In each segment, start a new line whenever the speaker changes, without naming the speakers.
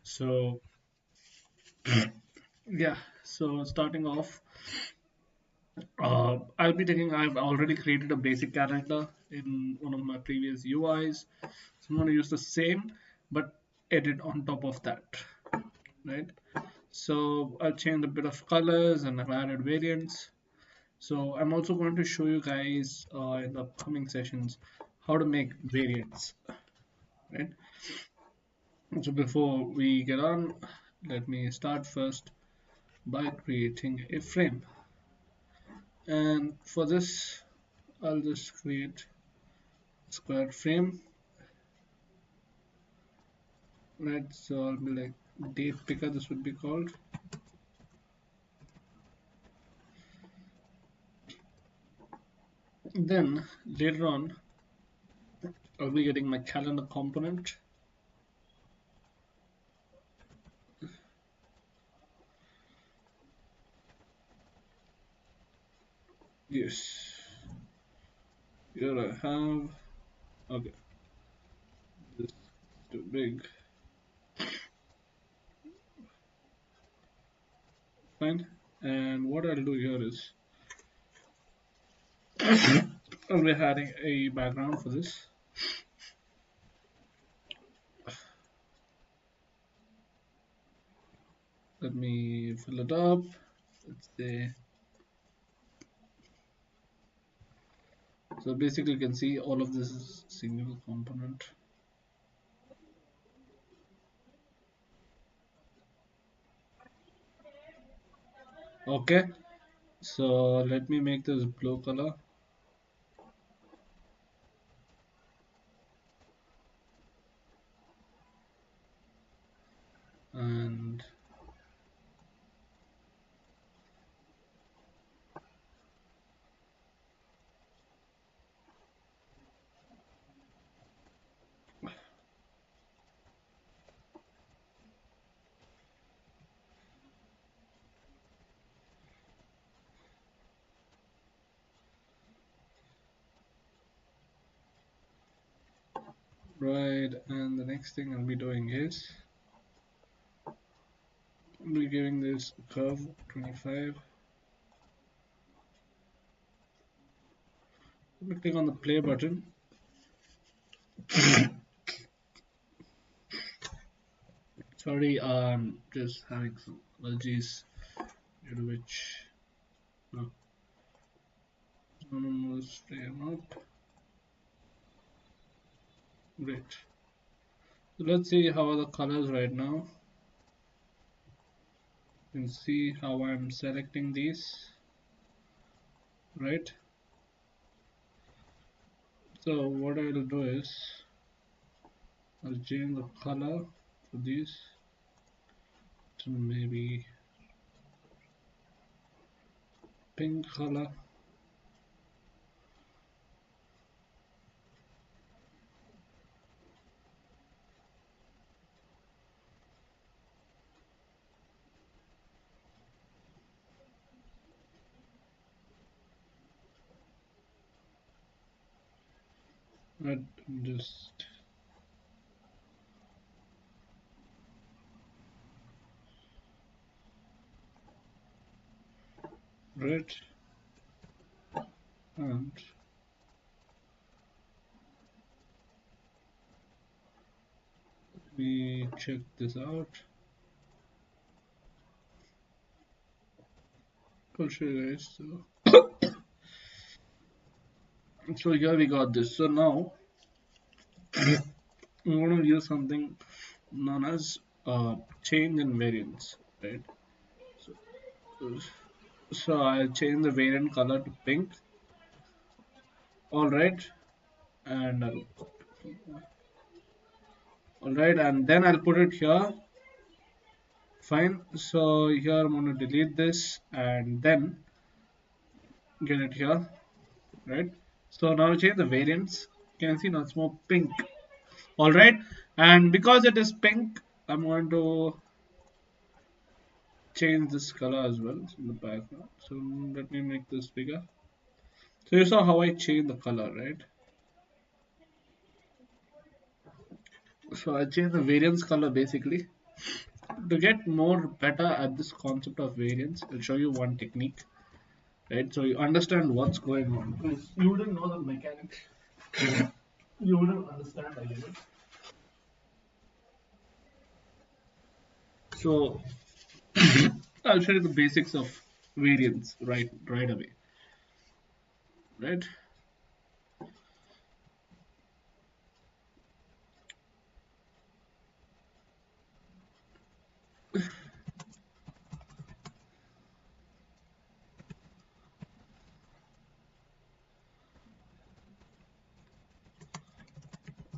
So yeah, so starting off, I'll be taking. I've already created a basic character in one of my previous UIs, so I'm going to use the same, but edit on top of that, right? So I've changed a bit of colors and I've added variants. So I'm also going to show you guys in the upcoming sessions how to make variants, right? So before we get on, let me start first by creating a frame. And for this, I'll just create a square frame, right? So I'll be like date picker, this would be called. Then later on, I'll be getting my calendar component. Yes, here I have, okay, this is too big, fine. And what I'll do here is I'll be adding a background for this. Let me fill it up. Let's say, so basically you can see all of this is single component. Okay, so let me make this blue color. And right, and the next thing I'll be doing is I'll be giving this curve 25. Let me click on the play button. Sorry, just having some allergies due to which no, almost frame up. Great. So let's see how are the colors right now. You can see how I'm selecting these, right? So what I'll do is I'll change the color for these to maybe pink color. Right, just red, and we check this out. I'll show you guys. So here we got this. So now we want to use something known as change in variance, right? So, so I'll change the variant color to pink. All right, and all right, and then I'll put it here. Fine. So here I'm going to delete this and then get it here, right? So now change the variants. You can see now it's more pink. All right, and because it is pink, I'm going to change this color as well in the background. So let me make this bigger. So you saw how I changed the color, right? So I changed the variance color basically. To get more better at this concept of variance, I'll show you one technique, right? So you understand what's going on. Because you wouldn't know the mechanics, you wouldn't understand a unit. So I'll show you the basics of variance right away, right?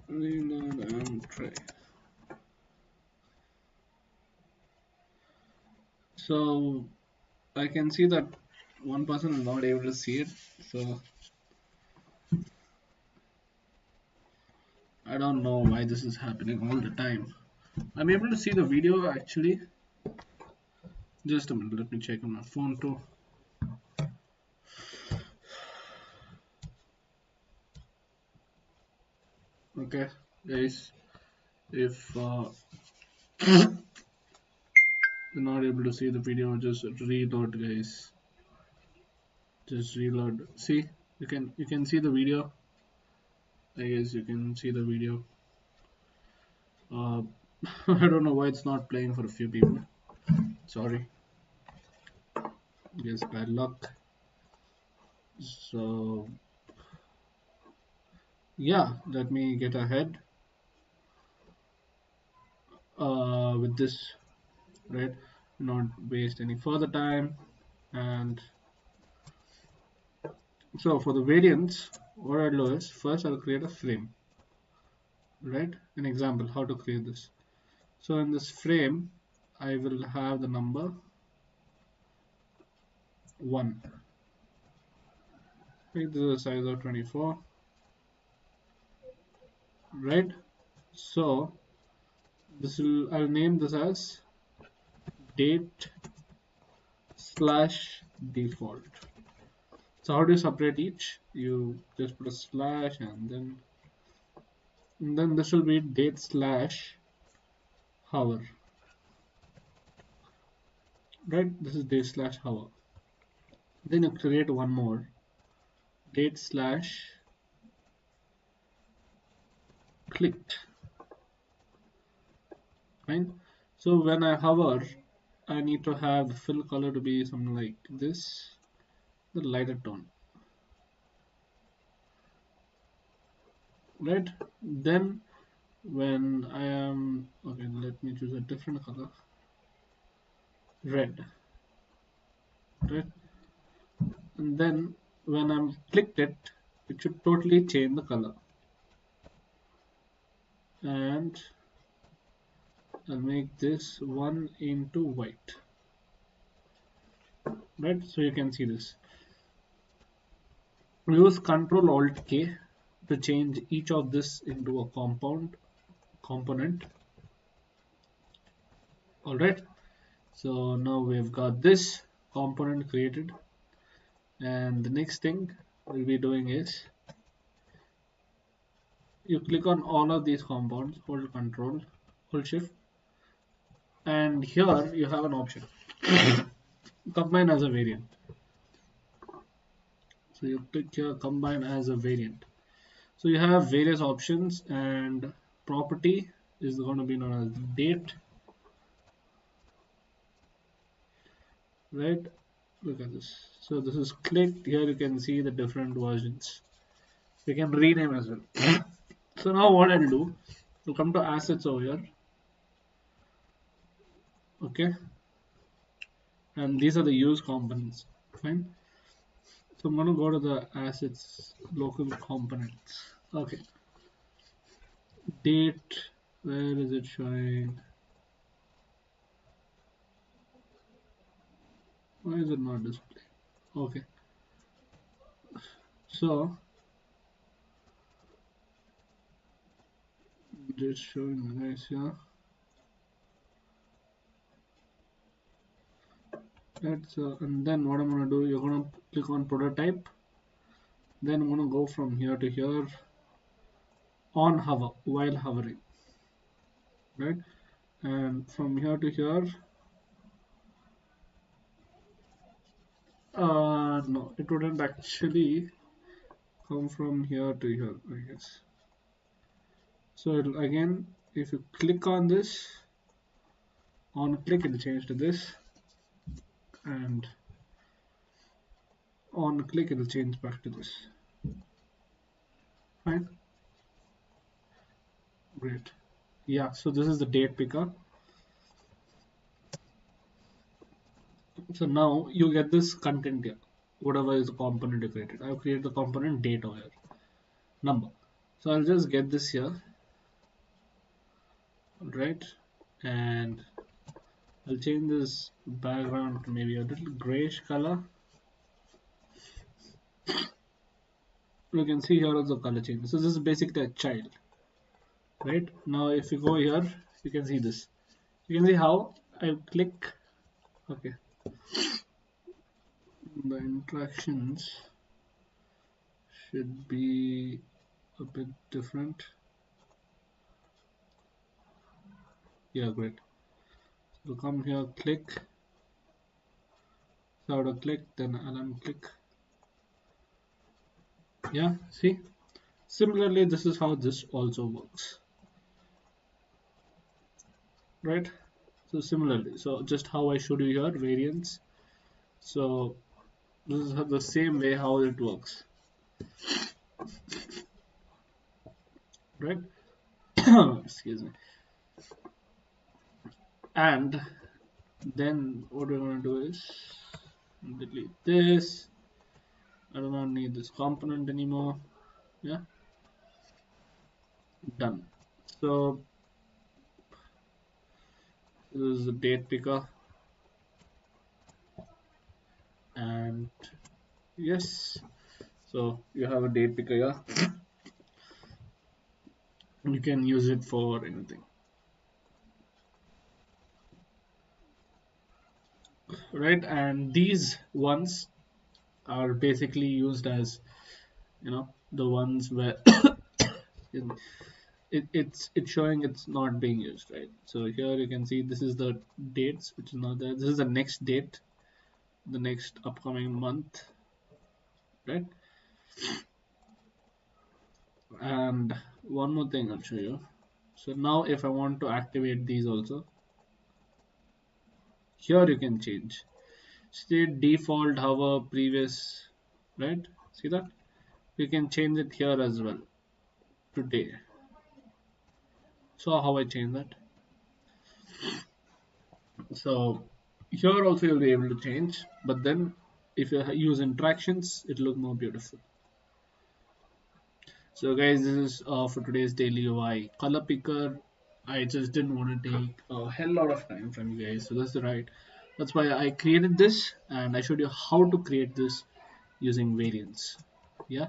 Reload and try. So I can see that one person is not able to see it. So I don't know why this is happening all the time. I'm able to see the video actually. Just a minute, let me check on my phone too. Okay, guys, if you're not able to see the video, just reload, guys. Just reload. See, you can see the video. I guess you can see the video. Uh, I don't know why it's not playing for a few people. Sorry. Yes, bad luck. So yeah, let me get ahead with this, right? Not waste any further time. And so for the variants, what I'll do is first I'll create a frame, right? An example how to create this. So in this frame, I will have the number 1. Right? This is a size of 24, right? So this will I'll name this as date slash default. So how do you separate each? You just put a slash and then this will be date slash hour, right? This is date slash hour. Then you create one more date slash clicked, right? So when I hover, I need to have the fill color to be something like this, the lighter tone, right? Then when I am okay, let me choose a different color, red, right? And then when I'm clicked it, it should totally change the color. And I'll make this 1 into white, right? So you can see this. Use Control Alt K to change each of this into a component. All right. So now we've got this component created, and the next thing we'll be doing is you click on all of these compounds, hold Control, hold Shift, and here you have an option combine as a variant. So you click here combine as a variant. So you have various options, and property is going to be known as date, right? Look at this. So this is clicked. Here you can see the different versions. You can rename as well. So now what I'll do, we'll come to assets over here. Okay, and these are the use components. Fine. So I'm going to go to the assets local components. Okay, date, where is it showing? Why is it not displaying? Okay, so just showing the guys here. Right, so and then what I'm going to do, you're going to click on prototype, then I'm going to go from here to here on hover while hovering, right? and from here to here. No, it wouldn't actually come from here to here, I guess. So again, if you click on this, on click it'll change to this, and on click it'll change back to this. Fine, great. Yeah, so this is the date picker. So now you get this content here, whatever is the component you created. I've created the component date over here, number. So I'll just get this here, right? And I'll change this background to maybe a little grayish color. You can see here also color change. So this is basically a child, right? Now if you go here, you can see this. You can see how I click. Okay, the interactions should be a bit different. Yeah, great. So come here, click. So I click, then unclick. Yeah, see. Similarly, this is how this also works, right? So similarly, so just how I showed you here, variance. So this is the same way how it works, right? Excuse me. And then what we're going to do is delete this. I do not need this component anymore. Yeah, done. So this is the date picker, and yes, so you have a date picker here. You can use it for anything, right? And these ones are basically used as, the ones where it's showing it's not being used, right? So here you can see this is the dates which is not there. This is the next date, the next upcoming month, right? And one more thing I'll show you. So now if I want to activate these also, here you can change state default hover previous, right? See that? You can change it here as well today. So how I change that? So here also you'll be able to change, but then if you use interactions, it'll look more beautiful. So guys, this is for today's daily UI color picker. I just didn't want to take a hell lot of time from you guys, so that's why I created this, and I showed you how to create this using variants. Yeah,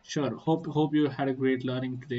sure. Hope you had a great learning today.